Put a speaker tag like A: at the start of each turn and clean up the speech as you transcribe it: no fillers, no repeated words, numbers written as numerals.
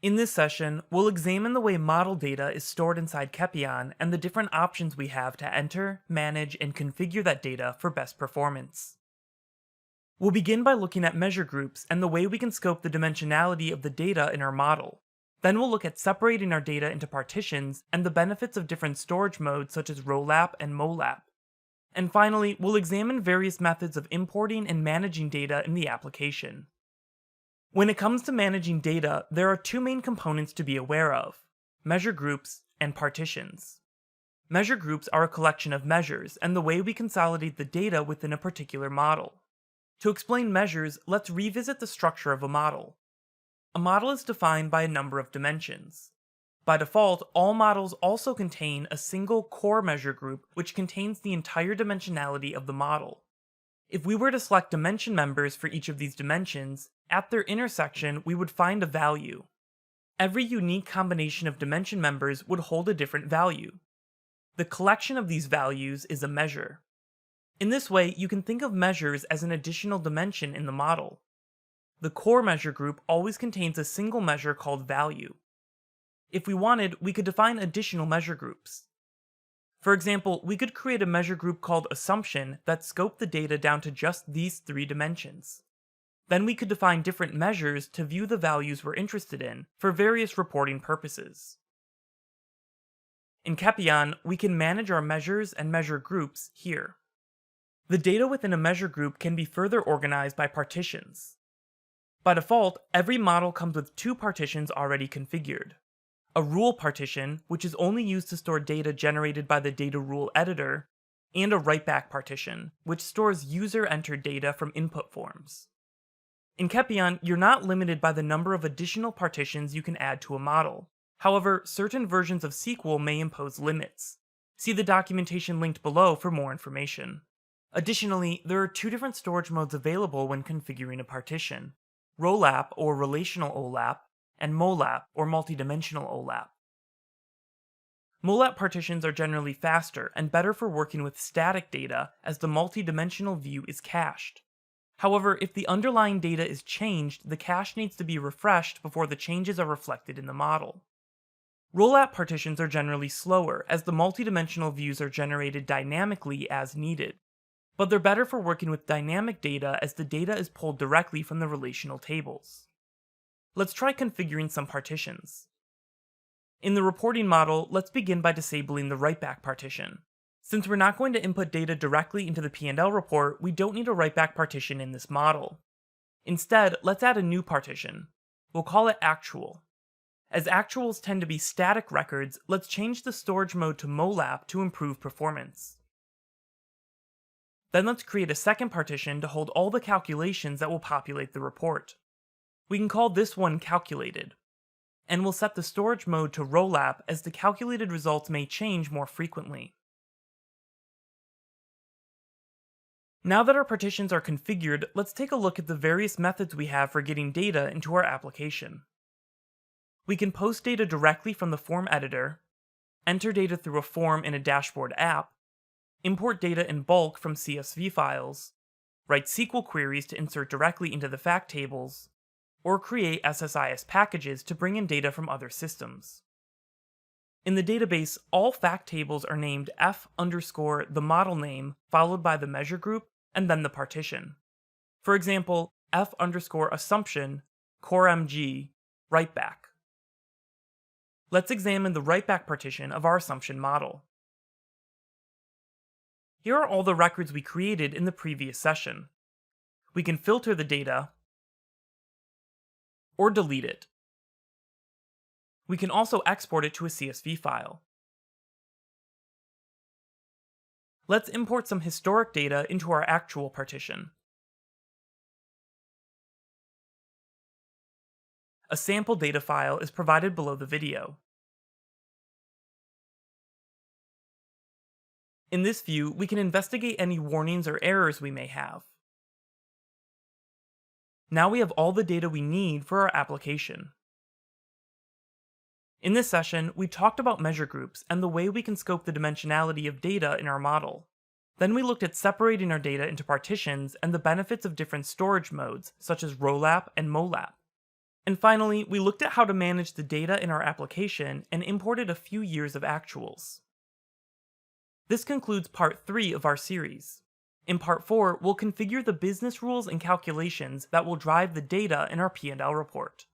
A: In this session, we'll examine the way model data is stored inside Kepion and the different options we have to enter, manage, and configure that data for best performance. We'll begin by looking at measure groups and the way we can scope the dimensionality of the data in our model. Then we'll look at separating our data into partitions and the benefits of different storage modes such as ROLAP and MOLAP. And finally, we'll examine various methods of importing and managing data in the application. When it comes to managing data, there are two main components to be aware of: measure groups and partitions. Measure groups are a collection of measures and the way we consolidate the data within a particular model. To explain measures, let's revisit the structure of a model. A model is defined by a number of dimensions. By default, all models also contain a single core measure group which contains the entire dimensionality of the model. If we were to select dimension members for each of these dimensions, at their intersection we would find a value. Every unique combination of dimension members would hold a different value. The collection of these values is a measure. In this way, you can think of measures as an additional dimension in the model. The core measure group always contains a single measure called value. If we wanted, we could define additional measure groups. For example, we could create a measure group called assumption that scoped the data down to just these three dimensions. Then we could define different measures to view the values we're interested in for various reporting purposes. In Kepion, we can manage our measures and measure groups here. The data within a measure group can be further organized by partitions. By default, every model comes with two partitions already configured: a rule partition, which is only used to store data generated by the data rule editor, and a writeback partition, which stores user-entered data from input forms. In Kepion, you're not limited by the number of additional partitions you can add to a model. However, certain versions of SQL may impose limits. See the documentation linked below for more information. Additionally, there are two different storage modes available when configuring a partition: ROLAP or relational OLAP, and MOLAP or multidimensional OLAP. MOLAP partitions are generally faster and better for working with static data as the multidimensional view is cached. However, if the underlying data is changed, the cache needs to be refreshed before the changes are reflected in the model. ROLAP partitions are generally slower as the multidimensional views are generated dynamically as needed, but they're better for working with dynamic data as the data is pulled directly from the relational tables. Let's try configuring some partitions. In the reporting model, let's begin by disabling the writeback partition. Since we're not going to input data directly into the P&L report, we don't need a writeback partition in this model. Instead, let's add a new partition. We'll call it actual. As actuals tend to be static records, let's change the storage mode to MOLAP to improve performance. Then let's create a second partition to hold all the calculations that will populate the report. We can call this one calculated. And we'll set the storage mode to ROLAP as the calculated results may change more frequently. Now that our partitions are configured, let's take a look at the various methods we have for getting data into our application. We can post data directly from the form editor, enter data through a form in a dashboard app, import data in bulk from CSV files, write SQL queries to insert directly into the fact tables, or create SSIS packages to bring in data from other systems. In the database, all fact tables are named f_the model name followed by the measure group and then the partition. For example, f_assumption coremg writeback. Let's examine the writeback partition of our assumption model. Here are all the records we created in the previous session. We can filter the data or delete it. We can also export it to a CSV file. Let's import some historic data into our actual partition. A sample data file is provided below the video. In this view, we can investigate any warnings or errors we may have. Now we have all the data we need for our application. In this session, we talked about measure groups and the way we can scope the dimensionality of data in our model. Then we looked at separating our data into partitions and the benefits of different storage modes, such as ROLAP and MOLAP. And finally, we looked at how to manage the data in our application and imported a few years of actuals. This concludes part 3 of our series. In part 4, we'll configure the business rules and calculations that will drive the data in our P&L report.